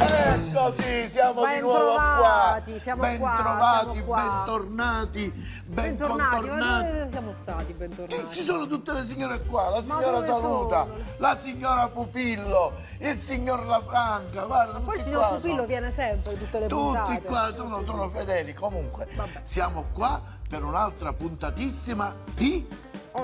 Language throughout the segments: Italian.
Eccoci, siamo di nuovo qua. Siamo Bentrovati, qua. bentornati, Bentornati, ma bentornati. dove siamo stati bentornati? Ci sono tutte le signore qua, la signora dove Saluta, sono? la signora Pupillo, il signor La Franca, guarda, Poi il tutti signor qua Pupillo sono- viene sempre tutte le puntate. Tutti qua sono fedeli. Comunque, Vabbè. siamo qua per un'altra puntatissima di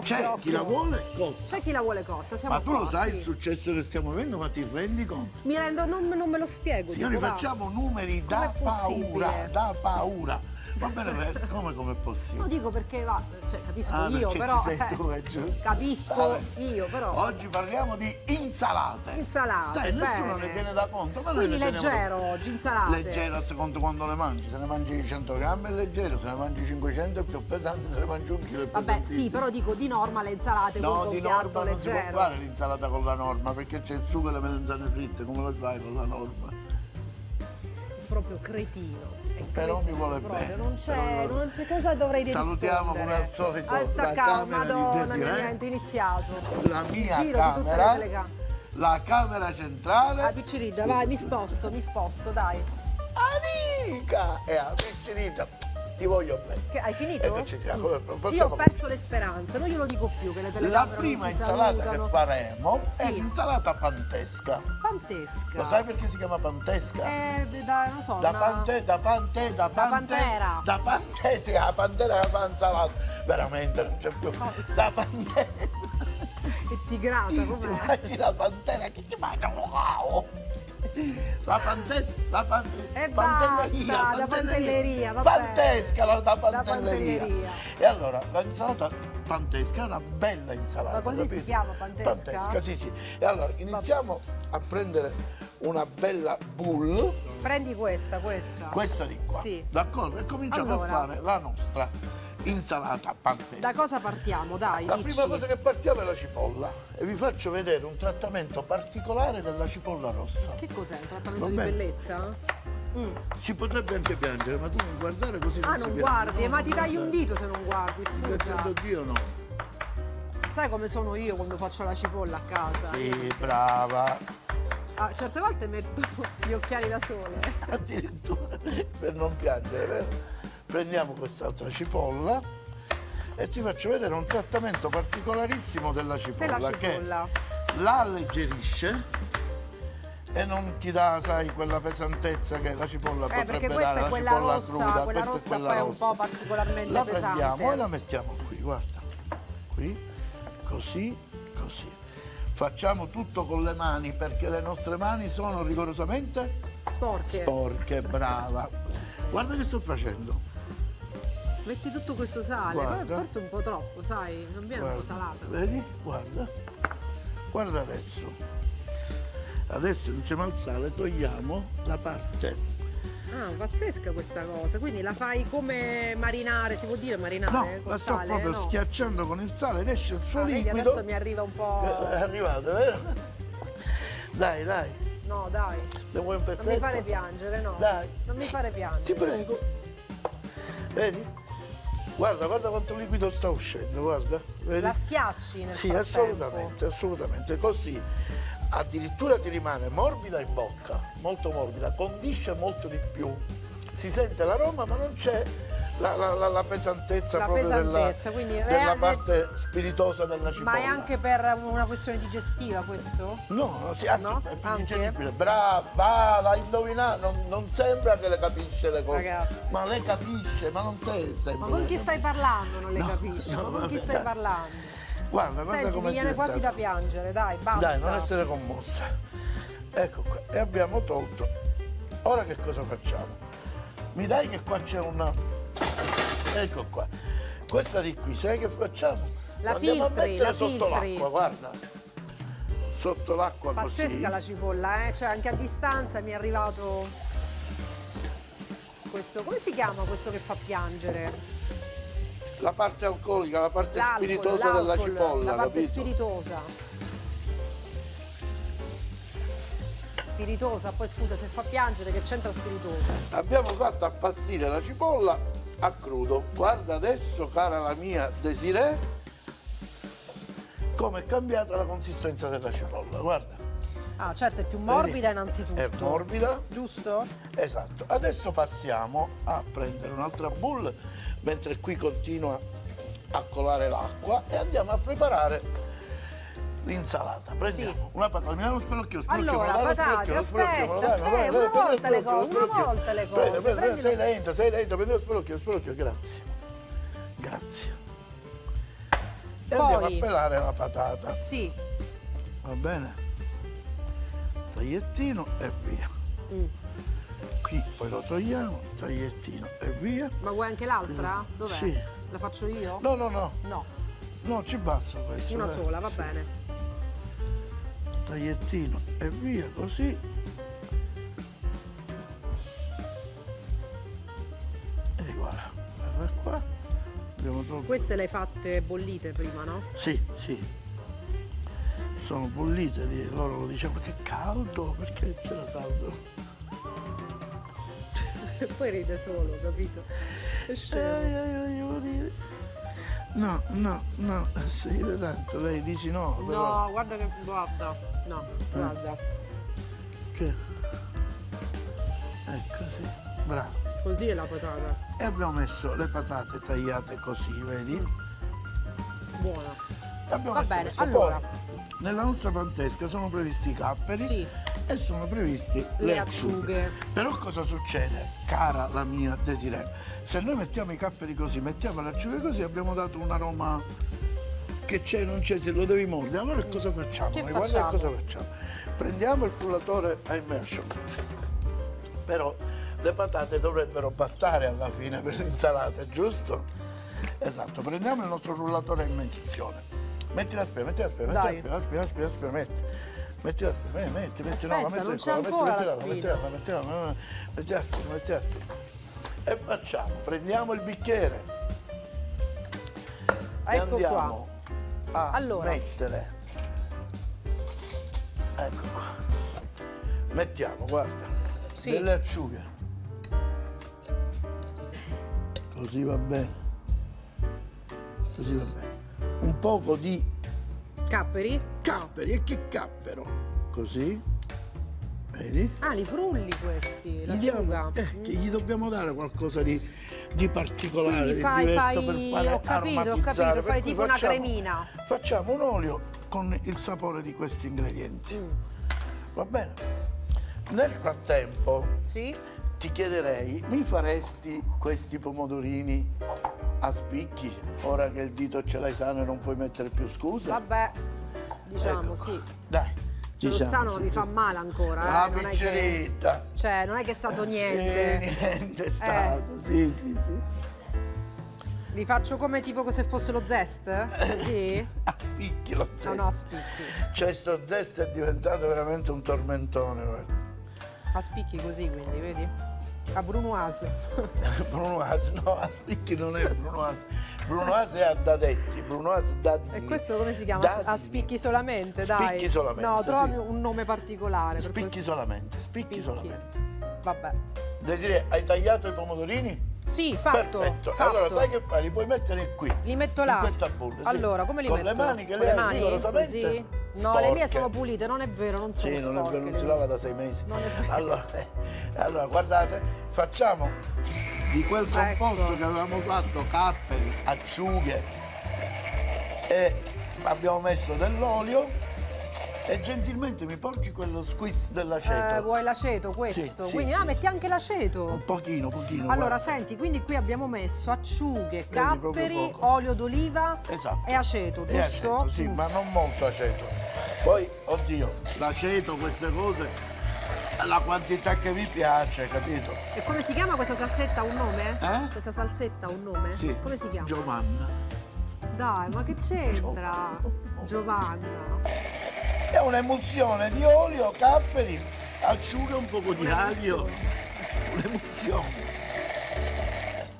C'è chi la vuole cotta. C'è chi la vuole cotta, siamo Ma tu qua, lo sai sì. il successo che stiamo avendo, ma ti rendi conto? Mi rendo, non me lo spiego. Signori, dico, va. facciamo numeri da Com'è possibile? paura, da paura. Va bene, come è possibile? No, dico perché va, cioè, capisco io, perché però. ci sei tu, è giusto. Capisco Vabbè. io, però. Oggi parliamo di insalate. Insalate, Sai, nessuno bene. ne tiene da conto. Ma noi Quindi ne teniamo leggero oggi, insalate. Leggero a secondo quando le mangi. Se ne mangi 100 grammi è leggero, se ne mangi 500 è più pesante, se ne mangi un chilo è Vabbè, pesantissimo. sì, però dico di norma le insalate No, con di un piatto norma non si può leggero. fare l'insalata con la norma, perché c'è il sugo e le melanzane fritte, come lo fai con la norma? Proprio cretino. È Però mi cretino, vuole proprio, bene. Non c'è, Però- non c'è cosa dovrei dire. Salutiamo come al solito la Attaccato, camera di madonna mia, Desiree. niente, iniziato. La mia Giro di tutte le camera, telecamere. la camera centrale. La piccerita, vai, mi sposto, dai. Amica! E a piccerita, ti voglio bene. Che hai finito? Eccoci qua, come Io possiamo- ho perso le speranze, non glielo dico più che le La telecamere prima non si insalata salutano. che faremo è Sì. l'insalata pantesca. Pantesca. Lo sai perché si chiama pantesca? Non so, Da una- pante, pantera. Da pante, sì, la pantera la fa insalata. Veramente non c'è più. No, Da pantera. È tigrata, com'è? Immagini la pantera che ti mangia. Wow! La pantesca, E pantelleria, basta, la pantelleria, vabbè. Pantesca, da pantelleria. pantelleria. E allora, la insalata pantesca è una bella insalata. Ma così si capito? chiama, pantesca? Pantesca, sì, sì. E allora, iniziamo a prendere una bella boule, Prendi questa. questa di qua. Sì. D'accordo? E cominciamo Allora. a fare la nostra insalata pantesca. Da cosa partiamo? Dai, La dici. prima cosa che partiamo è la cipolla e vi faccio vedere un trattamento particolare della cipolla rossa. Che cos'è? Un trattamento Va di bene. bellezza? Si potrebbe anche piangere, ma tu non guardare così Ah, si non piange. guardi, No, ma non ti tagli un guardare. dito se non guardi, Grazie a scusa. Dio no. Sai come sono io quando faccio la cipolla a casa? Sì, brava. Ah, certe volte metto gli occhiali da sole. Addirittura per non piangere, vero? Prendiamo quest'altra cipolla e ti faccio vedere un trattamento particolarissimo della cipolla, Della cipolla. che la alleggerisce e non ti dà, sai, quella pesantezza che la cipolla Perché potrebbe questa dare, è la quella cipolla rossa, cruda. quella Questa è rossa quella poi è un rossa. po' particolarmente La pesante. prendiamo e la mettiamo qui, guarda, qui, così, così. Facciamo tutto con le mani perché le nostre mani sono rigorosamente Sporche. sporche, brava. Guarda che sto facendo. Metti tutto questo sale, Guarda. poi forse un po' troppo, sai? Non viene un po' salata. Vedi? Guarda. Guarda adesso. Adesso insieme al sale togliamo la parte. Ah, pazzesca questa cosa. Quindi la fai come marinare, si può dire marinare No, col la sto sale? proprio No. schiacciando con il sale ed esce il suo Vedi, liquido. adesso mi arriva un po'. È arrivato, vero? Dai, dai. No, dai. Ne vuoi un Non pezzetto? mi fare piangere, no. Dai. Non mi fare Ti piangere. prego. Vedi? Guarda, guarda quanto liquido sta uscendo, guarda. Vedi? La schiacci nel Sì, frattempo. assolutamente, assolutamente. Così addirittura ti rimane morbida in bocca, molto morbida, condisce molto di più. Si sente l'aroma, ma non c'è la pesantezza La proprio pesantezza, quindi della parte spiritosa della cipolla. Ma è anche per una questione digestiva questo? No, sì, anche, No? è più Anche? digeribile. Brava, l'ha indovinato. Non sembra che le capisce le cose. Ragazzi. Ma le capisce, ma non sei sempre. Ma con chi stai parlando non le No, capisci? no, Ma con chi vabbè, stai dai. parlando? Guarda, guarda Senti, come mi viene quasi da piangere, dai, basta. Dai, non essere commossa. Ecco qua, e abbiamo tolto. Ora che cosa facciamo? Mi dai che qua c'è una. Ecco qua. Questa di qui, sai che facciamo? La Andiamo a filtri, mettere la sotto filtri. l'acqua, guarda. Sotto l'acqua così. Pazzesca la cipolla, cioè anche a distanza mi è arrivato questo, come si chiama questo che fa piangere? La parte alcolica, la parte L'alcol, spiritosa della l'alcol, cipolla, la parte capito? spiritosa. spiritosa, poi scusa se fa piangere che c'entra spiritosa. Abbiamo fatto appassire la cipolla a crudo. Guarda adesso, cara la mia Desiree, come è cambiata la consistenza della cipolla, guarda. Ah, certo, è più morbida innanzitutto. È morbida. Giusto? Esatto. Adesso passiamo a prendere un'altra bowl, mentre qui continua a colare l'acqua, e andiamo a preparare l'insalata. Prendiamo una patata, mi dai uno spelocchio, Allora, patate, aspetta, una volta le cose. Prendi, sei lento, prendi lo spelocchio, grazie. Grazie. E Poi, andiamo a pelare la patata. Sì. Va bene? Tagliettino e via. Qui poi lo togliamo, tagliettino e via. Ma vuoi anche l'altra? Dov'è? Sì. La faccio io? No. No, No, ci basta questo. una dai. sola, va bene. Tagliettino e via, così. E voilà, guarda qua. Abbiamo tolto. Queste le hai fatte bollite prima, no? Sì. Sono bollite, loro lo dicevano che è caldo, perché c'era caldo. E poi ride solo, capito? È scemo. No, si vede tanto, lei dici no, però. No, guarda che... Guarda. No, guarda. Che? È così, bravo. Così è la patata. E abbiamo messo le patate tagliate così, vedi? Buona. Abbiamo Va messo bene, questo. allora. Poi, nella nostra pantesca sono previsti i capperi, Sì. e sono previsti Le acciughe. Però cosa succede, cara la mia Desiree? Se noi mettiamo i capperi così, mettiamo le acciughe così, abbiamo dato un aroma che c'è, non c'è, se lo devi mordere. Allora cosa facciamo? Che Guarda facciamo? cosa facciamo. Prendiamo il frullatore a immersion. Però le patate dovrebbero bastare alla fine per l'insalata, giusto? Esatto, prendiamo il nostro frullatore a immersione. Metti la spina, Dai. metti. Metti la spina, metti, Aspetta, no, metti non il c'è cola, ancora la metti la spina. E facciamo, prendiamo il bicchiere e Ecco andiamo a Allora. mettere. Ecco qua. Mettiamo, guarda, Sì. delle acciughe. Così va bene. Un poco di Capperi? capperi, e che cappero? Così, vedi? Ah, li frulli questi, Gli diamo- l'acciuga. che gli dobbiamo dare qualcosa di particolare, Quindi di fai- diverso fai- per fare ho capito, aromatizzare. fai Per cui tipo una cremina. Facciamo un olio con il sapore di questi ingredienti. Va bene? Nel frattempo Sì? ti chiederei, mi faresti questi pomodorini a spicchi, ora che il dito ce l'hai sano e non puoi mettere più scuse? Vabbè, diciamo Ecco. sì. Dai, Ce lo diciamo, sano sì, mi sì. fa male ancora, La non è che... piccerita. Cioè, non è che è stato niente. Niente è stato, sì. Li faccio come tipo se fosse lo zest? Così? A spicchi lo zest. No, a spicchi. Cioè sto zest è diventato veramente un tormentone, guarda. A spicchi così, quindi, vedi? A brunoise. Brunoise, no, a spicchi non è Brunoise. Brunoise è a dadetti, Brunoise dadini. E questo come si chiama? Dadini. A spicchi solamente, dai. Spicchi solamente, No, trovi sì. un nome particolare. per Spicchi questo. solamente, spicchi Spicchi. solamente. Vabbè. Desiree, hai tagliato i pomodorini? Sì, fatto. Perfetto. fatto. Allora sai che fai? Li puoi mettere qui. Li metto là. In questa bolla. Sì. Allora, come li Con metto? le mani che Con le le hai mani? rigorosamente Così? No, le mie sporche. sono pulite, non è vero, non sono Sì, non è sporche, vero, non le si mie. lava da 6 mesi. Non è vero. Allora, guardate, facciamo di quel composto Ecco. che avevamo fatto, capperi, acciughe, e abbiamo messo dell'olio, e gentilmente mi porgi quello squiz dell'aceto. Vuoi l'aceto questo? Sì, Quindi sì, metti sì. anche l'aceto. Un pochino. Allora, guarda. senti, quindi qui abbiamo messo acciughe, proprio capperi, poco. olio d'oliva Esatto. e aceto, E giusto? aceto, sì, ma non molto aceto. Poi, oddio, l'aceto, queste cose, la quantità che vi piace, capito? E come si chiama questa salsetta? Ha un nome? Eh? Questa salsetta ha un nome? Sì. Come si chiama? Giovanna. Dai, ma che c'entra? Giovanna. È un'emulsione di olio, capperi, acciughe, un poco di aglio. Un'emulsione.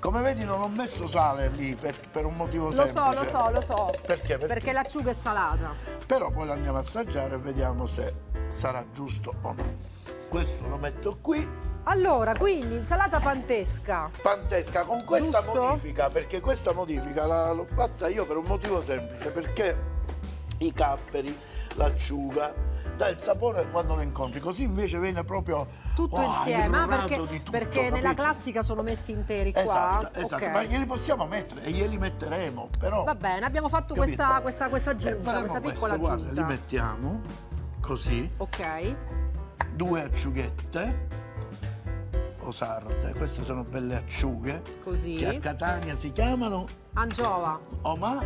Come vedi non ho messo sale lì per un motivo Lo semplice. so. Perché? Perché l'acciuga è salata. Però poi la andiamo a assaggiare e vediamo se sarà giusto o no. questo lo metto qui. Allora, quindi insalata pantesca. Pantesca con questa Giusto? modifica, perché questa modifica l'ho fatta io per un motivo semplice, perché i capperi, l'acciuga, dà il sapore quando lo incontri, così invece viene proprio Tutto insieme, il perché, rato di tutto, perché nella capito? classica sono messi interi qua. Esatto, Ok. ma glieli possiamo mettere e glieli metteremo, però... Va bene, abbiamo fatto Capito? questa aggiunta, faremo questa piccola questo, guarda, aggiunta. li mettiamo così, Ok, 2 acciughette o sarde, queste sono belle acciughe così. che a Catania si chiamano Angiova. ma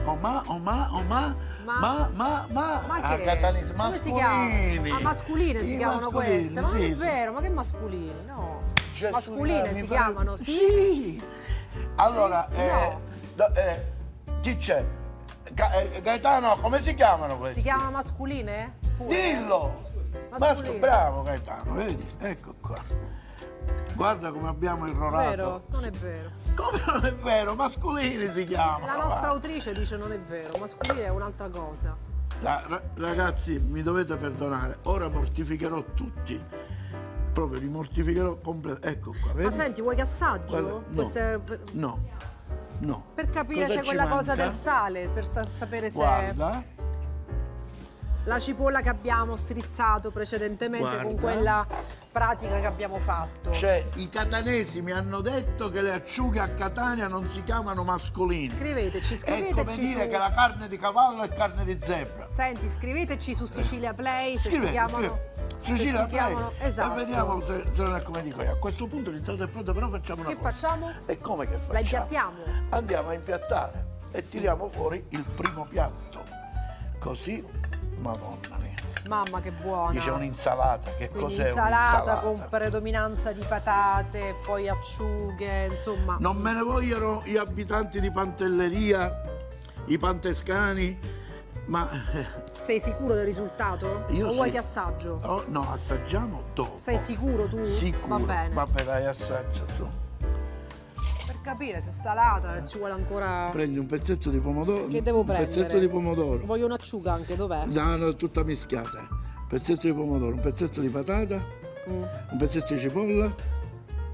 Ma a che? Catania Come si masculini. chiamano? Ah, mascoline si I chiamano masculini, queste? Ma non sì, è sì. vero, ma che masculini? No. Gesù, Mascoline mi si fa- chiamano, sì? Sì. Allora, Sì? No. chi c'è? Gaetano, come si chiamano questi? Si chiamano mascoline? Pure? Dillo! Mascoline. Bravo Gaetano, vedi? Ecco qua. Guarda come abbiamo irrorato. Vero? Non è vero. Come non è vero? Mascolini si chiamano. La nostra va. autrice dice non è vero, mascoline è un'altra cosa. Ragazzi, mi dovete perdonare, ora mortificherò tutti. Proprio li mortificherò completamente. Ecco qua, vedi? Ma senti, vuoi che assaggio? Guarda, no. Queste- No, no. Per capire Cosa se ci quella cosa manca? del sale, per sapere se Guarda, la cipolla che abbiamo strizzato precedentemente con Guarda. quella pratica che abbiamo fatto. i catanesi mi hanno detto che le acciughe a Catania non si chiamano mascolini. Scriveteci, È come scriveteci dire su... che la carne di cavallo è carne di zebra. Senti, scriveteci su Sicilia Play se Scrivete, si chiamano... scrivete. se Sicilia si chiamano... Play. Esatto. E vediamo se non è come dico io. A questo punto l'insalata è pronta, però facciamo una Che cosa. facciamo? E come che facciamo? La impiattiamo? Andiamo a impiattare e tiriamo fuori il primo piatto. Così, madonna mia. Mamma che buona. Dice un'insalata, che Quindi cos'è insalata un'insalata? con predominanza di patate, poi acciughe, insomma. Non me ne vogliono gli abitanti di Pantelleria, i pantescani, ma Sei sicuro del risultato? io o vuoi sì. che assaggio? oh, no, assaggiamo dopo. Sei sicuro tu? Sicuro. Va bene. Vabbè, dai, assaggia su. Per capire se è salata, se ci vuole ancora... Prendi un pezzetto di pomodoro. Che devo un prendere? pezzetto di pomodoro. Voglio un'acciuga anche, dov'è? No, tutta mischiata. Un pezzetto di pomodoro, un pezzetto di patata, un pezzetto di cipolla.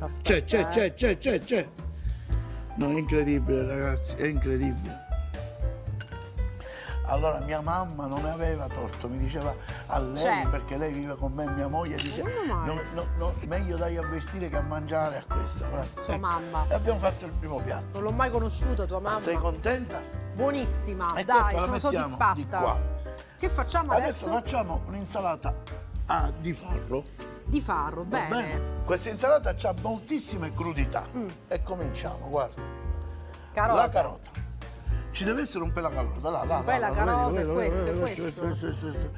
Aspetta, C'è. No, è incredibile, ragazzi, è incredibile. Allora mia mamma non aveva torto, mi diceva a lei, C'è. perché lei vive con me, mia moglie, dice Come mai? no, meglio dai a vestire che a mangiare a questa. Guarda. Tua mamma. E abbiamo fatto il primo piatto. Non l'ho mai conosciuta tua mamma. Sei contenta? Buonissima, E dai, questa la sono mettiamo soddisfatta. di qua. Che facciamo Adesso adesso? facciamo un'insalata di farro. Di farro, Va bene. Questa insalata ha moltissime crudità. E cominciamo, guarda. Carota. La carota. Ci deve essere un pela carota, là. Bella carota, vedi, questo, vedi, questo.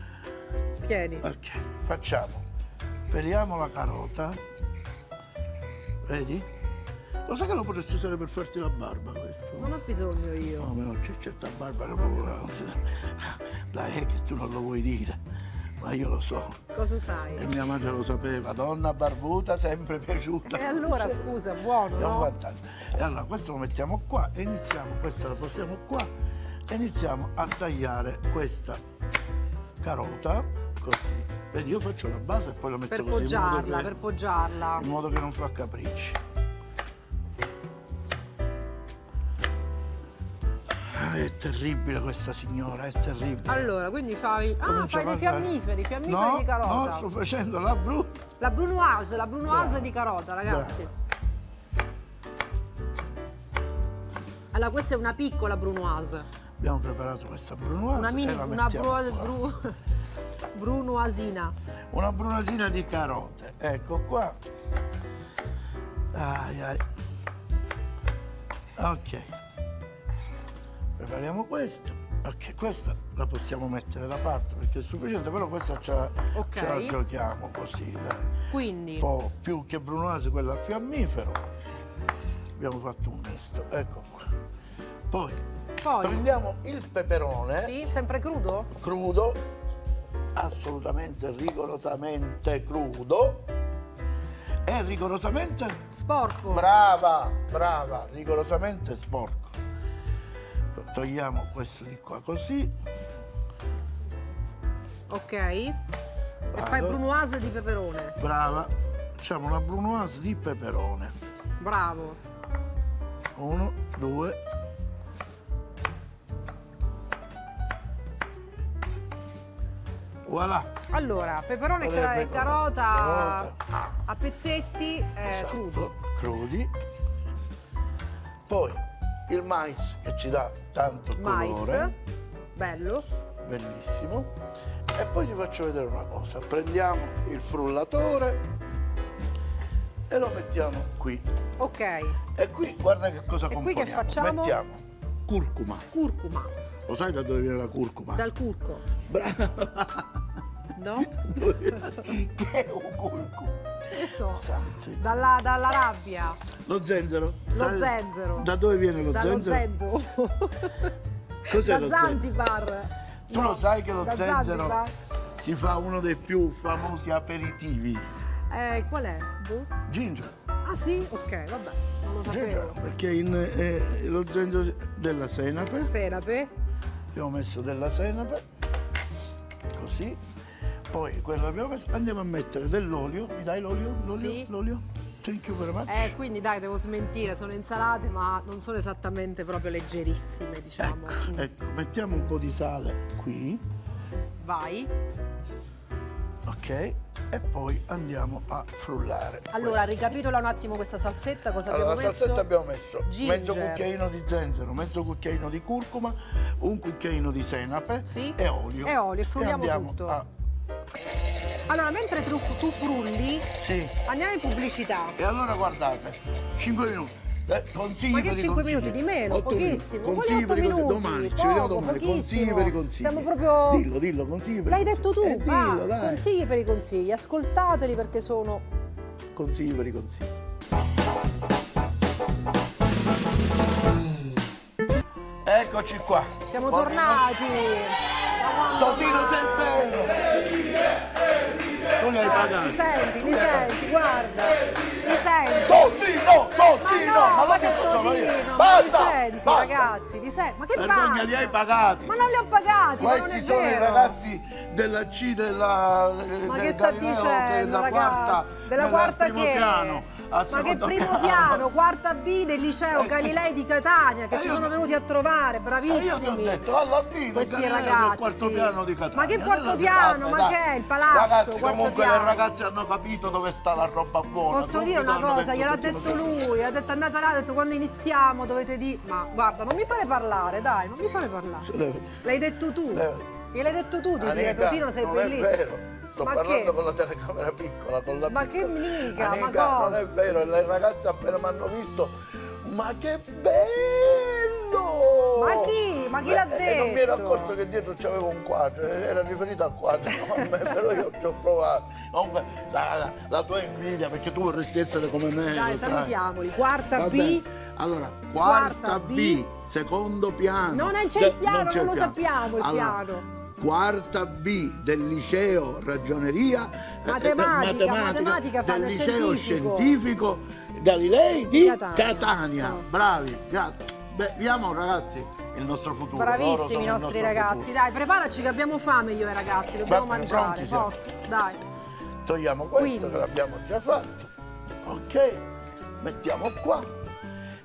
Tieni. Ok, facciamo. Peliamo la carota. Vedi? Lo sai che lo potresti usare per farti la barba questo? Non ho bisogno No, io. ma no, c'è certa barba che proprio... Dai, è che tu non lo vuoi dire, ma io lo so. Cosa E sai? mia madre lo sapeva, donna barbuta, sempre piaciuta. E allora, scusa, buono, Abbiamo no? 40 anni. E allora questo lo mettiamo qua e iniziamo, questa la posiamo qua e iniziamo a tagliare questa carota così. Vedi, io faccio la base e poi la metto Per così poggiarla, per poggiarla. in modo che non fa capricci. È terribile questa signora, è terribile. Allora, quindi fai... Ah, Comincia fai dei a fare- fiammiferi No, di carota. no, sto facendo la La brunoise Brava. di carota, ragazzi. Allora, questa è una piccola brunoise. Abbiamo preparato questa brunoise Una mini, e la una mettiamo qua. brunoisina. Una brunasina di carote, ecco qua. Ai. Ok, prepariamo questo. Ok, questa la possiamo mettere da parte perché è sufficiente, però questa ce la giochiamo così, dai. Quindi, Un po' più che brunoise, quella a fiammifero. Abbiamo fatto un misto, ecco qua. Poi prendiamo il peperone sì, sempre crudo? crudo, assolutamente, rigorosamente crudo e rigorosamente Sporco. brava, rigorosamente sporco. Togliamo questo di qua così, Ok. E fai brunoise di peperone. Brava. Facciamo una brunoise di peperone. Bravo. 1, 2. Voilà. Allora, peperone e carota a pezzetti Esatto, crudo. crudi. Poi il mais che ci dà tanto Mais, colore, bello. bellissimo. E poi ti faccio vedere una cosa. Prendiamo il frullatore e lo mettiamo qui. Ok. E qui guarda che cosa E qui componiamo. che facciamo? Mettiamo curcuma. Curcuma, Lo sai da dove viene la curcuma? dal curco. Brava. No? Che è un curcuma? Che so. Santi. Dalla rabbia. Lo zenzero. Lo Sai zenzero. Da dove viene lo Dallo zenzero? zenzo. Cos'è Da lo zenzero? Zanzibar. Tu lo sai che lo Da zenzero Zanzibar. si fa uno dei più famosi aperitivi? Qual è? Boh. Ginger. Ah sì? Ok, vabbè, non lo Ginger, sapevo. perché lo zenzero della senape. Senape. Abbiamo messo della senape. Così. Poi quello che abbiamo messo. Andiamo a mettere dell'olio. Mi dai l'olio? L'olio? Sì. L'olio? Thank you very much. Quindi dai, devo smentire, sono insalate, ma non sono esattamente proprio leggerissime, diciamo. Ecco, mettiamo un po' di sale qui. Vai. Ok. E poi andiamo a frullare. Allora, questo. ricapitola un attimo questa salsetta, cosa Allora, la abbiamo messo? salsetta abbiamo messo Ginger. mezzo cucchiaino di zenzero, mezzo cucchiaino di curcuma, un cucchiaino di senape Sì. e olio. E olio, e frulliamo andiamo tutto. a- Allora, mentre tu frulli, Sì. andiamo in pubblicità. E allora guardate, 5 minuti. Consigli Ma per che i 5 consigli. minuti di meno? 8 Pochissimo. minuti. Quali Consigli 8 per i consigli. minuti? Domani, ci Poco, vediamo domani. pochissimo. Consigli per i consigli. Siamo proprio... Dillo, consigli per i L'hai consigli. detto tu, va. Dillo, dai. Consigli per i consigli, ascoltateli perché sono... Consigli per i consigli. Eccoci qua. Siamo Con tornati. Totino, sei bello! Tu li hai pagati. Li senti, guarda. Li senti. Totino! Ma Ma che sono io? Totino, ma li Basta! senti, Basta! ragazzi, li senti. Ma che Vergogna, basta? li hai pagati! Ma non li ho pagati, ma non Questi è sono i vero. ragazzi della C Ma del che sta Galileo, dicendo, della quarta, ragazzi? Della quarta primo che? piano, al Ma che secondo primo piano? Quarta B del liceo Eh, Galilei di Catania, che io ci sono ti- venuti a trovare, E io ti ho bravissimi. detto, alla fine Questi Galileo del ragazzi. quarto piano di Catania. Ma che quarto Allora, piano? Ma dai. che è? Il palazzo? Ragazzi, Quarto comunque piano. le ragazze hanno capito dove sta la roba buona. Posso dire Subito una hanno cosa, gliel'ha tutto, detto lui, ha detto andate là, ha detto quando iniziamo dovete dire... Ma guarda, non mi fare parlare, dai, non mi fare parlare. Levati. L'hai detto tu, Levati. gliel'hai detto tu di dire, Anica, Totino sei non bellissimo. è vero. Sto Ma parlando che? con la telecamera piccola, con la Ma piccola. che mica, ma Anica, cosa? non è vero, le ragazze appena mi hanno visto, ma che bello! Ma chi? Ma chi l'ha E non mi ero detto? accorto che dietro c'avevo un quadro, era riferito al quadro, no, a me, però io ci ho provato. Comunque, la tua invidia, perché tu vorresti essere come me. Dai, lo sai. salutiamoli. Quarta Va B. bene. Allora, quarta Quarta B, B, secondo piano. Non c'è il piano, c'è non il lo sappiamo il Allora, piano. Quarta B del liceo ragioneria Matematica, del fanno liceo scientifico. scientifico Galilei di Catania. Catania. No. Bravi, grazie. Beh, vediamo ragazzi il nostro futuro. Loro Bravissimi sono i il nostri nostro ragazzi. futuro. Dai, preparaci che abbiamo fame io e i ragazzi, dobbiamo Va bene, mangiare, pronti siamo. forza. Dai. Togliamo questo Quindi. che l'abbiamo già fatto. Ok, mettiamo qua.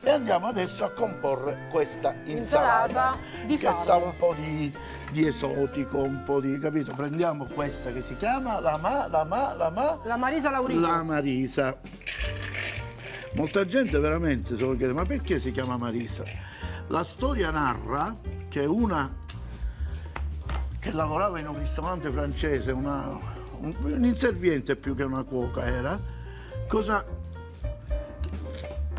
E andiamo adesso a comporre questa insalata di che farro. sa un po' di esotico, un po' di, capito? Prendiamo questa che si chiama La Marisa Laurito. la Marisa. Molta gente veramente se lo chiede, ma perché si chiama Marisa? La storia narra che una che lavorava in un ristorante francese, un inserviente più che una cuoca era,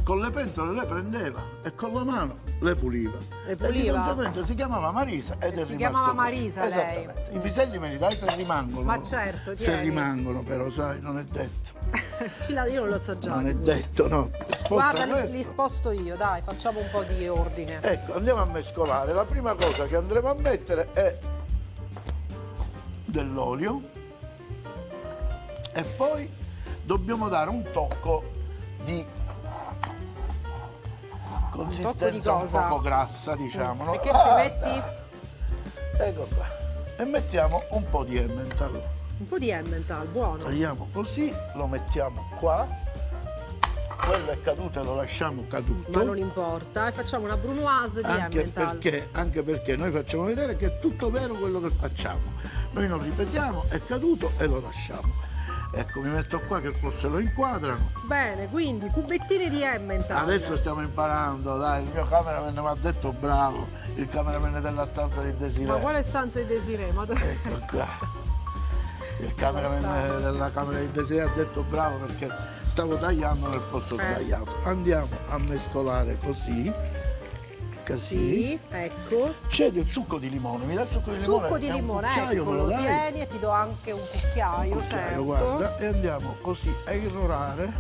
con le pentole le prendeva e con la mano le puliva. Le E di puliva? conseguenza si chiamava Marisa ed è Si rimasto chiamava così. Marisa, lei. Esattamente. I piselli me li dai se rimangono. Ma certo, Se tieni. rimangono però, sai, non è detto. Io non lo so già. Non è detto, no. Sposta Guarda, questo. li sposto io, dai, facciamo un po' di ordine. Ecco, andiamo a mescolare. La prima cosa che andremo a mettere è dell'olio e poi dobbiamo dare un tocco di consistenza un cosa? poco grassa, diciamo. E no? che ci metti? Ecco qua. E mettiamo un po' di Emmental. Un po' di Emmental, buono. Tagliamo così, lo mettiamo qua. Quello è caduto e lo lasciamo caduto. Ma non importa, facciamo una brunoise di Emmental. Anche perché noi facciamo vedere che è tutto vero quello che facciamo. Noi non ripetiamo, è caduto e lo lasciamo. Ecco, mi metto qua che forse lo inquadrano. Bene, quindi cubettini di Emmental. Adesso stiamo imparando, dai, il mio cameraman mi ha detto bravo, il cameraman della stanza di Desiree. Ma quale stanza di Desiree? Ecco qua. Il cameraman della camera di Desiree ha detto bravo perché stavo tagliando nel posto sbagliato. Andiamo a mescolare così. Così. Sì, ecco. C'è del succo di limone, mi dai il succo di limone? Succo di limone, ecco, lo tieni e ti do anche un cucchiaio, certo. Guarda, e andiamo così a irrorare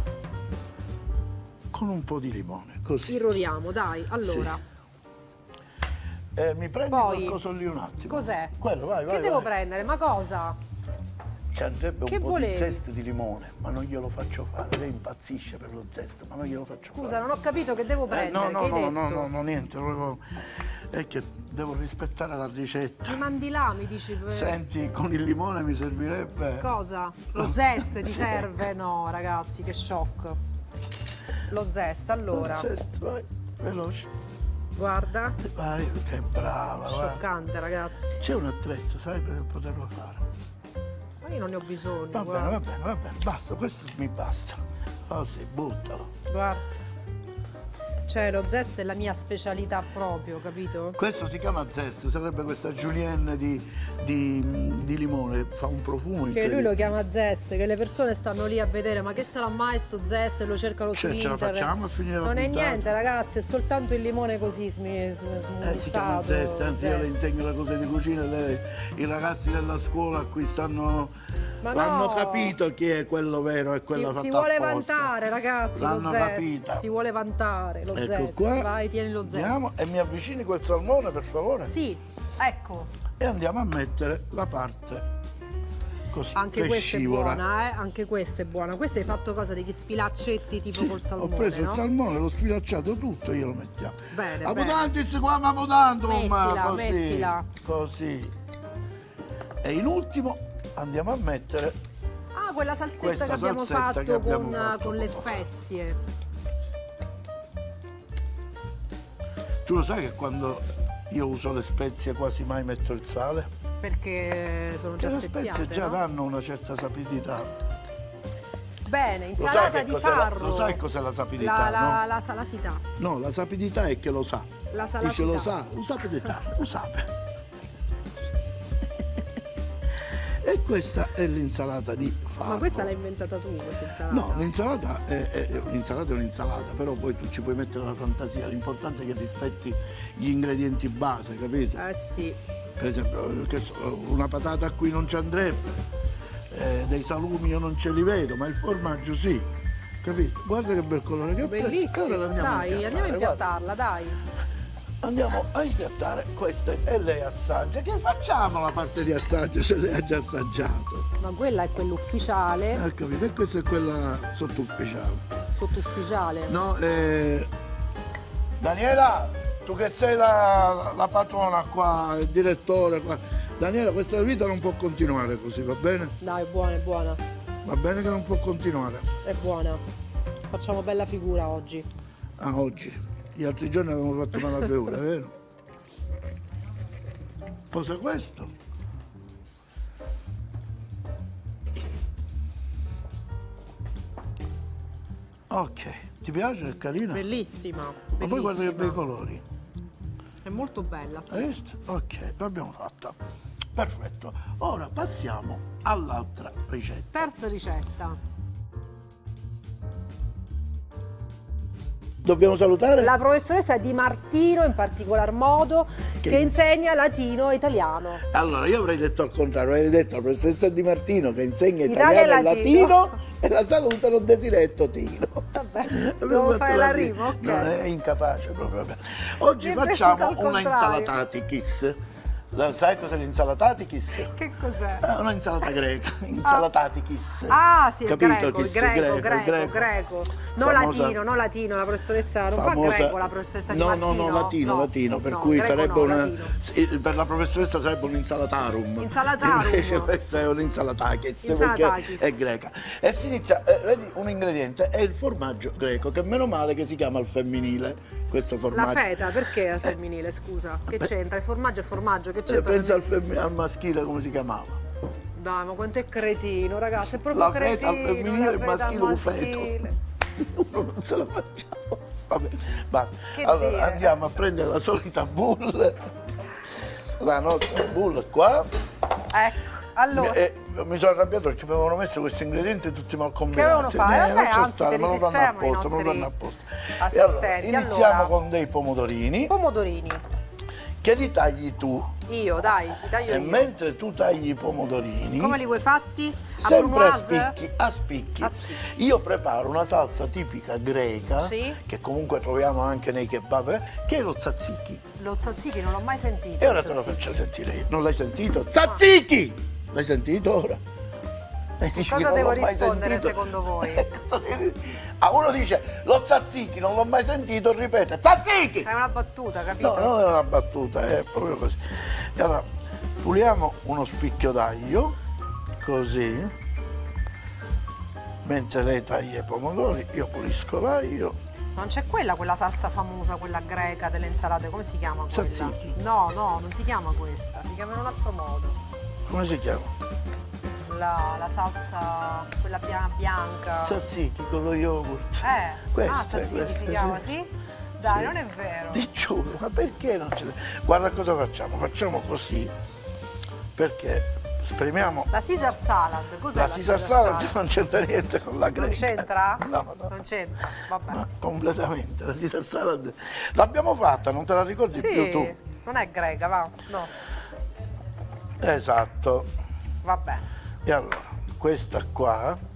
con un po' di limone, così. Irroriamo, dai, allora. Sì. Mi prendi Poi, qualcosa lì un attimo? Cos'è? Quello, vai. Che devo prendere? Ma cosa? Ci andrebbe Che un po' volevi? di zest di limone, ma non glielo faccio fare. Lei impazzisce per lo zest, ma non glielo faccio fare. Scusa, non ho capito che devo prendere. Che hai detto? No, niente. È che devo rispettare la ricetta. Mi mandi là, mi dici. Senti, con il limone mi servirebbe... Cosa? Lo zest ti serve? No, ragazzi, che shock. Lo zest, allora. Lo zest, vai, veloce. Guarda. Vai, che brava. Scioccante, ragazzi. C'è un attrezzo, sai, per poterlo fare. Ma io non ne ho bisogno. Va bene, basta, questo mi basta. Così, buttalo. Guarda. Cioè, lo zest è la mia specialità proprio, capito? Questo si chiama zest, sarebbe questa julienne di limone, fa un profumo che lui lo chiama zest, che le persone stanno lì a vedere, ma che sarà mai sto zest e lo cercano su ce la internet. facciamo a finire la Non è puntata? niente, ragazzi, è soltanto il limone così Si chiama zest, anzi io le insegno le cose di cucina e i ragazzi della scuola a cui stanno... Ma l'hanno no. capito chi è quello vero e quello fatto si vuole apposta. vantare, ragazzi, L'hanno lo zest. capita. Si vuole vantare lo Ecco zest. qua. Vai, tieni lo zest. Andiamo e mi avvicini quel salmone per favore? Sì, ecco. E andiamo a mettere la parte così. Anche che questa scivola. è buona, Anche questa è buona. Questa hai fatto cosa? Degli sfilaccetti tipo Sì, col salmone, ho preso no? il salmone, l'ho sfilacciato tutto e io lo mettiamo. Bene, Abutantis qua, ma abutando, Mettila, così. mettila. Così. E in ultimo andiamo a mettere Ah, quella salsetta questa che abbiamo salsetta fatto, che abbiamo fatto con le poco fa. spezie. Tu lo sai che quando io uso le spezie quasi mai metto il sale? Perché sono già Che le spezie speziate, già no? danno una certa sapidità. Bene, Lo sai insalata che di cos'è farro. lo sai cos'è la sapidità, no? La salasità. No, la sapidità è che lo sa. La Dice salasità. lo sa, lo sapidità, lo sape. E questa è l'insalata di farro. Ma questa l'hai inventata tu, questa insalata? No, l'insalata è un'insalata, però poi tu ci puoi mettere la fantasia, l'importante è che rispetti gli ingredienti base, capito? Sì. Per esempio, che so, una patata a cui non ci andrebbe, dei salumi io non ce li vedo, ma il formaggio sì, capito? Guarda che bel colore che ha preso. Ora Bellissima, l'andiamo sai, andiamo a guarda. impiattarla, dai. Andiamo a impiattare queste e lei assaggia. Che facciamo la parte di assaggio se lei ha già assaggiato? Ma quella è quella ufficiale, Capito? E questa è quella sottufficiale. sottufficiale. No, Daniela, tu che sei la patrona qua, il direttore qua. Daniela, questa vita non può continuare così, va bene? Dai, è buona, è buona. Va bene che non può continuare. È buona. Facciamo bella figura oggi. Ah, oggi. Gli altri giorni avevamo fatto male a beure, vero? Posa questo. Ok, ti piace? È carina? Bellissima. Ma poi guarda che bei bellissima. colori. È molto bella, sì. Hai visto? Ok, l'abbiamo fatta. Perfetto. Ora passiamo all'altra ricetta. Terza ricetta. Dobbiamo salutare? La professoressa Di Martino, in particolar modo, che insegna latino e italiano. Allora, io avrei detto al contrario, avrei detto la professoressa Di Martino che insegna Italia italiano e e latino e la salutano Desiree e Totino. Vabbè, Abbiamo devo fatto fare la rima, ok. No, è incapace proprio. Vabbè. Oggi Mi è venuto facciamo al una contrario. insalatatichis. Sai cos'è l'insalatatikis? Che cos'è? È una insalata greca, insalatatikis. Ah, sì, il capito? greco, il Kiss, greco. Non Famosa- latino, la professoressa, non fa famosa- greco la professoressa di no, Martino. no, latino, per no, cui greco sarebbe no, una, latino. per la professoressa sarebbe un insalatarum. Insalatarum. Invece questa è un'insalatakis, Insalatakis. perché è greca. E si inizia, vedi, un ingrediente è il formaggio greco, che meno male che si chiama al femminile, questo La formaggio. feta, perché al femminile, scusa? Che c'entra? Il formaggio è formaggio, che c'entra? Pensa al maschile come si chiamava. Dai, ma quanto è cretino, ragazzi, è proprio La feta cretino. al femminile, il la feta al maschile un feto. maschile. Uno non se la facciamo. Vabbè, basta. Che Allora dire? andiamo a prendere la solita boule, la nostra boule qua. Ecco, allora, Mi sono arrabbiato perché mi avevano messo questi ingredienti tutti mal combinati. Che avevano fatto? Vabbè, lascia anzi, stare, te me li lo fanno sistemano i apposta, me lo nostri fanno apposta. assistenti. E allora, iniziamo Allora. con dei pomodorini pomodorini. che li tagli tu. Io, dai, ti taglio E io. mentre tu tagli i pomodorini, Come li vuoi fatti? sempre a brunoise? spicchi, a spicchi. A spicchi. Io preparo una salsa tipica greca, Sì. che comunque troviamo anche nei kebab, che è lo tzatziki. Lo tzatziki non l'ho mai sentito. E ora il te lo tzatziki. faccio sentire io. Non l'hai sentito? Tzatziki! L'hai sentito ora? E dici Cosa che non devo l'ho mai rispondere sentito. secondo voi? Cosa devi- uno dice lo tzatziki, non l'ho mai sentito, ripete tzatziki! È una battuta, capito? No, non è una battuta, è proprio così. E allora, puliamo uno spicchio d'aglio, così. Mentre lei taglia i pomodori, io pulisco l'aglio. Non c'è quella salsa famosa, quella greca delle insalate, come si chiama quella? Tzatziki. No, non si chiama questa, si chiama in un altro modo. Come si chiama? La salsa, quella bianca. Tzatziki con lo yogurt. Questa, tzatziki questa, si chiama, sì. sì? Dai, Sì. non è vero. Ti giuro, ma perché non ce l'hai? Guarda cosa facciamo, facciamo così, perché spremiamo La Caesar salad, cos'è la Caesar salad, non c'entra niente con la greca. Non c'entra? No, no. Non c'entra, vabbè. Ma completamente, la Caesar salad l'abbiamo fatta, non te la ricordi più tu? Sì, non è greca, va? No, Esatto. vabbè. E allora, questa qua,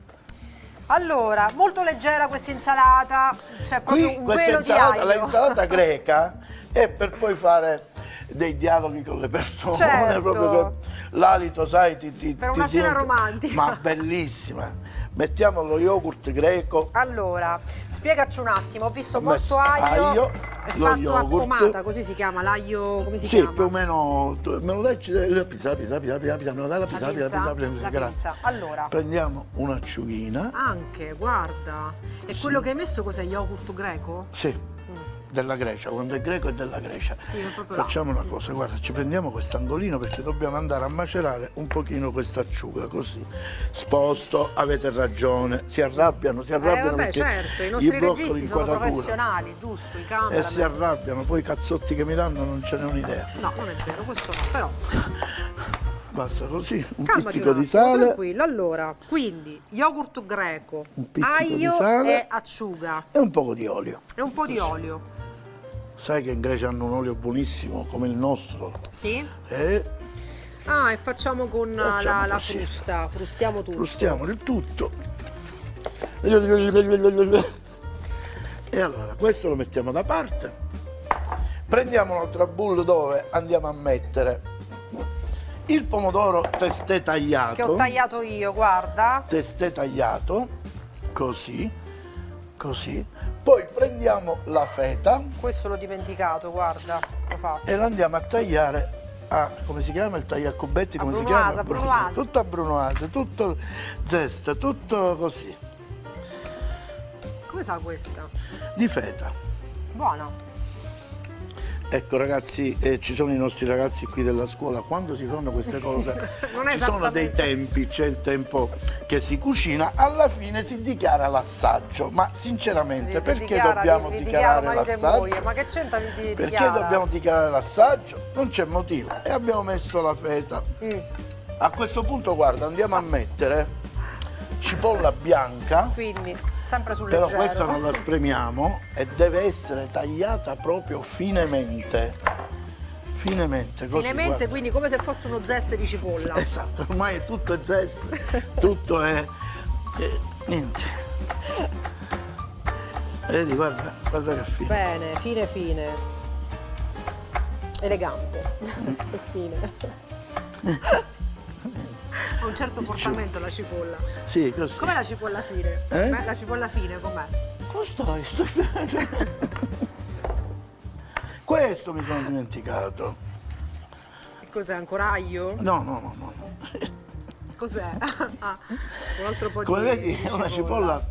Allora, molto leggera questa insalata, c'è proprio qui un questa velo di insalata, aglio. l'insalata greca è per poi fare dei dialoghi con le persone, Certo. proprio che l'alito, sai, Per una cena diventa- romantica. Ma bellissima. Mettiamo lo yogurt greco, Allora, spiegaci un attimo, ho visto Ho messo molto aglio, è lo fatto a yogurt. pomata, così si chiama, l'aglio, come si sì, chiama? più o meno, me lo dai, la pizza, me lo dai la pizza, La grazie. pinza. Allora, Prendiamo un'acciughina, anche, guarda, e quello che hai messo cos'è, yogurt greco? sì, della Grecia, quando è greco è della Grecia. Sì, è proprio là. Facciamo una cosa, guarda, ci prendiamo quest'angolino perché dobbiamo andare a macerare un pochino questa acciuga, così. Sposto, avete ragione, si arrabbiano Vabbè, perché certo, i gli nostri blocco registi sono l'inquadratura. professionali, giusto, i E camera. si arrabbiano, poi i cazzotti che mi danno non ce ne ho un'idea. No, non è vero, questo no, però Basta così, un calmati pizzico un di attimo, sale tranquillo. Allora, quindi yogurt greco, Un pizzico di aglio sale. e acciuga e un po' di olio. e un po' di olio. Sai che in Grecia hanno un olio buonissimo come il nostro. Sì? E Ah, e facciamo con Facciamo la così. frusta, frustiamo tutto. frustiamo il tutto. E allora, questo lo mettiamo da parte. Prendiamo un'altra bowl dove andiamo a mettere il pomodoro testè tagliato. Che ho tagliato io, guarda. Testè tagliato, così, così. Poi prendiamo la feta Questo l'ho dimenticato, guarda, l'ho fatto. e la andiamo a tagliare a, come si chiama il taglio a cubetti? Come si chiama? brunoise. Tutto a brunoise, tutto zesta, tutto così, Come sa questa? di feta. Buona. Ecco ragazzi, ci sono i nostri ragazzi qui della scuola, quando si fanno queste cose Non è ci sono dei esattamente. tempi, c'è il tempo che si cucina, alla fine si dichiara l'assaggio, ma sinceramente Sì, si perché dichiara, dobbiamo vi dichiarare dichiara marito e l'assaggio? moglie, ma che c'entra di Perché dichiara? dobbiamo dichiarare l'assaggio? Non c'è motivo. E abbiamo messo la feta. A questo punto, guarda, andiamo a mettere cipolla bianca, Quindi, sempre sul però leggero. questa non la spremiamo e deve essere tagliata proprio finemente. Finemente, così. Finemente, guarda. quindi come se fosse uno zeste di cipolla. Esatto, ormai è tutto è zest, tutto è niente. Vedi, guarda che fine. Bene, fine. Elegante. Fine. Ha un certo portamento la cipolla. Sì, così. Com'è la cipolla fine? Eh? La cipolla fine com'è? Come stai? Questo mi sono dimenticato. Che cos'è? Ancora aglio? No. Cos'è? Ah, un altro po' Come di vedi è una cipolla,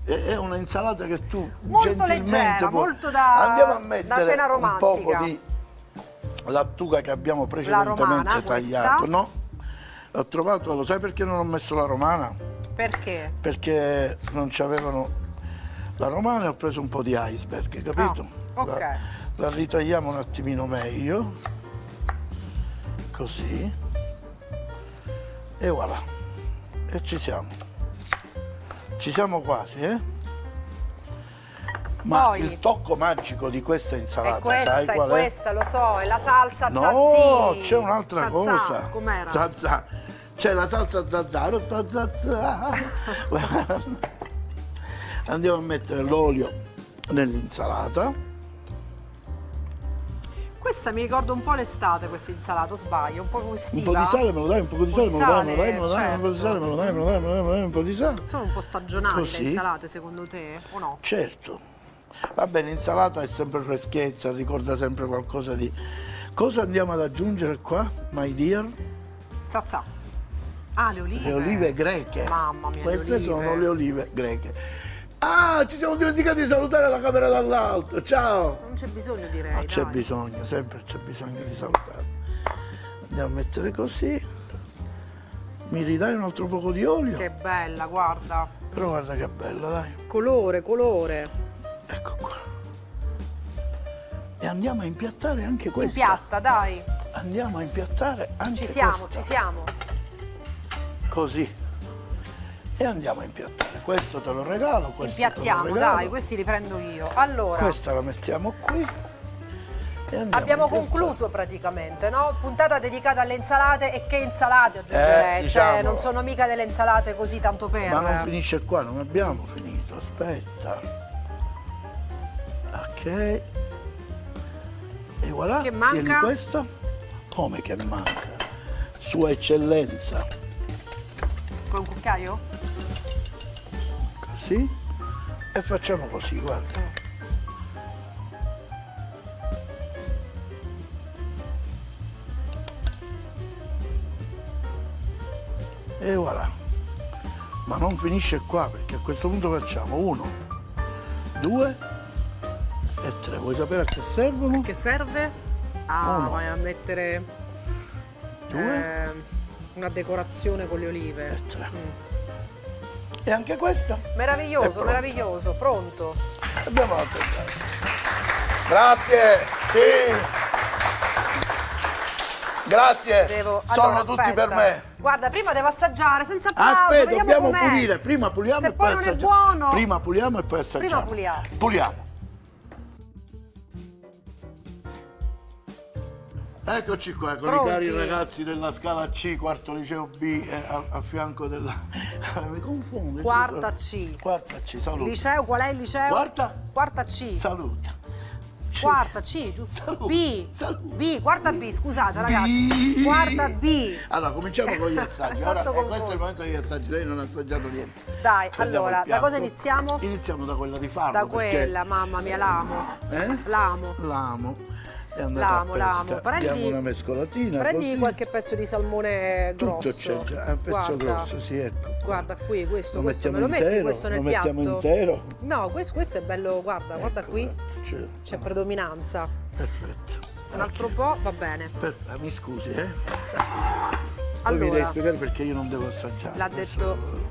è una insalata che tu molto gentilmente leggera, puoi... molto da Andiamo a da mettere cena un romantica. poco di lattuga che abbiamo precedentemente romana, tagliato. questa? No, ho trovato, lo sai perché non ho messo la romana? Perché? Perché non c'avevano la romana e ho preso un po' di iceberg, capito? Ah, ok. La ritagliamo un attimino meglio, così, e voilà, e ci siamo quasi, eh? Ma Poi, il tocco magico di questa insalata, è questa, sai qual è? questa, lo so, è la salsa No, tzatziki. c'è un'altra Zazà, cosa. com'era? Zazà. C'è la salsa zazzaro, sta zazà. Andiamo a mettere l'olio nell'insalata. Questa mi ricorda un po' l'estate, questa insalata, o sbaglio? Un po' come Un estiva. po' di sale me lo dai, un po' di sale me lo dai, me lo dai, me lo dai, certo. un po' di sale me lo dai, me lo dai, me lo dai, me lo dai, un po' di sale. Sono un po' stagionali Così. le insalate, secondo te, o no? Certo. Va bene, l'insalata è sempre freschezza, ricorda sempre qualcosa di... Cosa andiamo ad aggiungere qua, my dear? Zazà. Ah, le olive. Le olive greche. Mamma mia, Queste le olive. sono le olive greche. Ah, ci siamo dimenticati di salutare la camera dall'alto. Ciao. Non c'è bisogno, direi. Ma c'è dai. bisogno, sempre c'è bisogno di salutare. Andiamo a mettere così. Mi ridai un altro poco di olio? Che bella, guarda. Però guarda che bella, dai. Colore, colore. Ecco qua. E andiamo a impiattare anche In questa. piatta, dai. Andiamo a impiattare anche Ci siamo, questa. ci siamo. Così. E andiamo a impiattare. Questo te lo regalo, questo te lo Impiattiamo, regalo. dai, questi li prendo io. Allora, Questa la mettiamo qui. E andiamo abbiamo a impiattare. concluso praticamente, no? Puntata dedicata alle insalate e che insalate aggiungerei. diciamo. Cioè, non sono mica delle insalate così tanto per. Ma non finisce qua, non abbiamo finito, aspetta. Ok. E voilà, Che manca? tieni questo. Come che manca? Sua eccellenza. Con un cucchiaio? Così. E facciamo così, guarda. E voilà. Ma non finisce qua, perché a questo punto facciamo 1, 2 e 3. Vuoi sapere a che servono? Che serve? Ah, Uno. vai a mettere 2 una decorazione con le olive. e 3. E anche questa? È Meraviglioso, pronto. meraviglioso, pronto. Abbiamo la pensare. Grazie, sì. Grazie. Sono Allora, tutti aspetta. per me. Guarda, prima devo assaggiare senza applauso. Aspetta, vediamo dobbiamo com'è. pulire. Prima puliamo Se e poi poi non è assaggiamo. buono. Prima puliamo e poi assaggiamo. Prima puliamo. Puliamo. Eccoci qua con Pronti? i cari ragazzi della scala C, quarto liceo B, a fianco della... Mi confondo. Quarta C. Quarta C, salute. Liceo, qual è il liceo? Quarta C. Salute. C. Quarta C, giusto? Salute. B. Salute. B, quarta B, scusate ragazzi. B. Quarta B. Allora, cominciamo con gli assaggi. Ora, Fatto questo è il confuso. momento degli assaggi. Lei non ha assaggiato niente. Dai, Prendiamo allora, il da cosa piatto. iniziamo? Iniziamo da quella di farro. Da perché- quella, mamma mia, l'amo. Eh? L'amo. L'amo. È andata L'amo, a pesca. l'amo. Abbiamo una mescolatina. Prendi così. qualche pezzo di salmone grosso. Tutto c'è già. È un pezzo Guarda, grosso, sì, ecco. Guarda qui, questo Lo me mettiamo lo metti intero? questo nel Lo mettiamo piatto? intero? No, questo è bello, guarda Ecco, qui. guarda, C'è predominanza. Perfetto. Un altro po', va bene. Mi scusi, eh? Poi mi Allora. devi spiegare perché io non devo assaggiare. L'ha Questo- detto-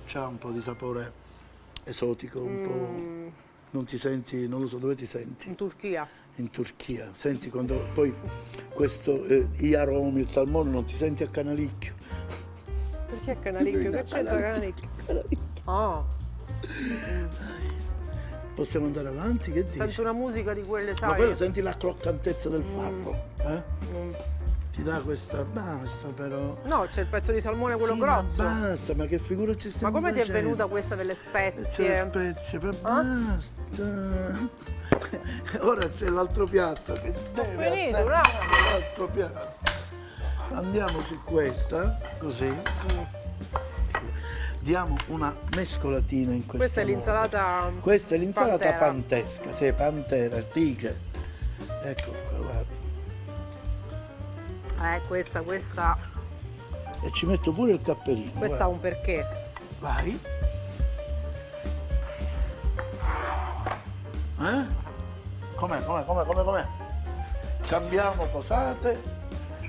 C'ha un po' di sapore esotico, un po'... Non ti senti, non lo so, dove ti senti? In Turchia. In Turchia. Senti quando poi questo, gli aromi, il salmone, non ti senti a Canalicchio. Perché Canalicchio? Che c'entra Canalicchio? Oh, Possiamo andare avanti? Che dici? sento una musica di quelle, Ma sai? quello senti la croccantezza del farro, eh? Mm. Ti ti dà questa, basta però. No, c'è il pezzo di salmone, quello Sì, grosso. ma basta, ma che figura ci Ma stiamo come ti è facendo? venuta questa delle C'è spezie? le spezie, ma basta. Ora c'è l'altro piatto che deve finito, assaporare bravo. l'altro piatto. Andiamo su questa, così. Diamo una mescolatina in Questa è l'insalata. Questa è l'insalata Pantera. pantesca, sì, pantera, tigre. Ecco qua, guarda. Questa E ci metto pure il capperino. ha un perché. Vai. Com'è? Cambiamo posate.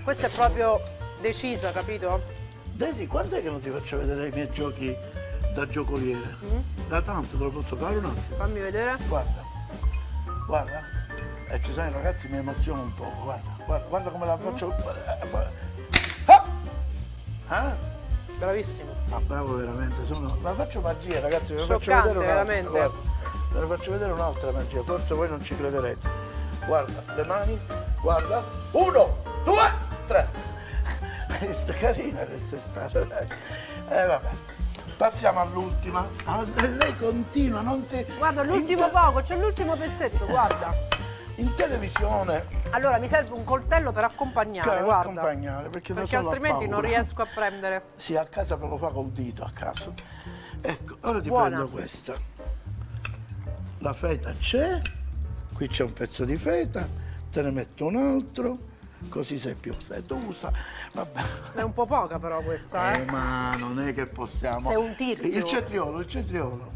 Questa è proprio decisa, capito? Daisy, quando è che non ti faccio vedere i miei giochi da giocoliere? Da tanto, te lo posso fare un attimo? Fammi vedere. Guarda. E ci sono i ragazzi, mi emoziona un poco, guarda come la faccio. Ah! Bravissimo. Ma bravo veramente, la faccio magia ragazzi, ve ne faccio Scioccante, vedere un'altra. veramente. Guarda, ve ne faccio vedere un'altra magia, forse voi non ci crederete. Guarda, le mani, guarda, 1, 2, 3. Questa è carina quest'estate, dai. Vabbè. Passiamo all'ultima. Lei continua, non si. Guarda, l'ultimo poco, c'è l'ultimo pezzetto, guarda. In televisione Allora, mi serve un coltello per accompagnare, per guarda. accompagnare, perché da Perché solo ho altrimenti non paura. riesco a prendere. Sì, a casa me lo fa col dito, a caso. Ecco, ora ti Buona. prendo questa. La feta c'è, qui c'è un pezzo di feta, te ne metto un altro, così sei più fetosa. Vabbè. È un po' poca però questa, eh. Ma non è che possiamo. Sei un tirchio. Il cetriolo.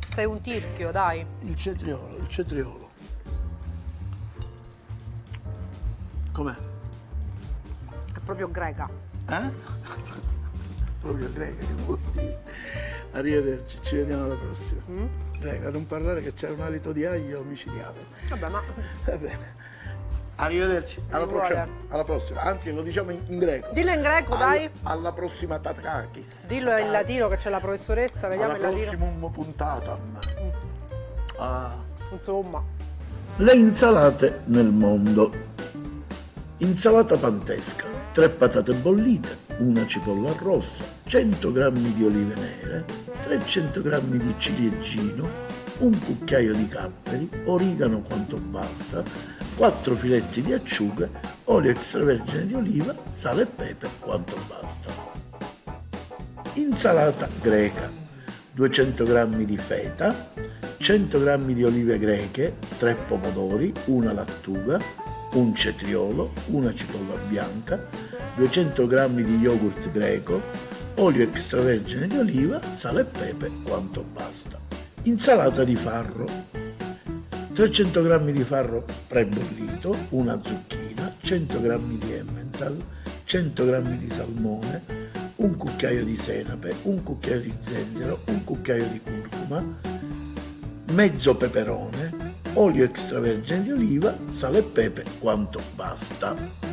Sei un tirchio, dai. Il cetriolo. Com'è? È proprio greca. Eh? Proprio greca, che vuol dire? Arrivederci, ci vediamo alla prossima. Greca, non parlare che c'è un alito di aglio micidiale. Vabbè, ma Va bene. Arrivederci, vuole. alla prossima. Anzi, lo diciamo in greco. dillo in greco, dai. Alla prossima Tatakakis. Dillo in latino che c'è la professoressa, vediamo Alla in latino. prossima puntatam. Insomma. Le insalate nel mondo. Insalata pantesca, 3 patate bollite, una cipolla rossa, 100 g di olive nere, 300 g di ciliegino, un cucchiaio di capperi, origano quanto basta, 4 filetti di acciughe, olio extravergine di oliva, sale e pepe quanto basta. Insalata greca, 200 g di feta, 100 g di olive greche, 3 pomodori, una lattuga, un cetriolo, una cipolla bianca, 200 g di yogurt greco, olio extravergine di oliva, sale e pepe quanto basta. Insalata di farro, 300 g di farro prebollito, una zucchina, 100 g di Emmental, 100 g di salmone, un cucchiaio di senape, un cucchiaio di zenzero, un cucchiaio di curcuma, mezzo peperone, olio extravergine di oliva, sale e pepe quanto basta.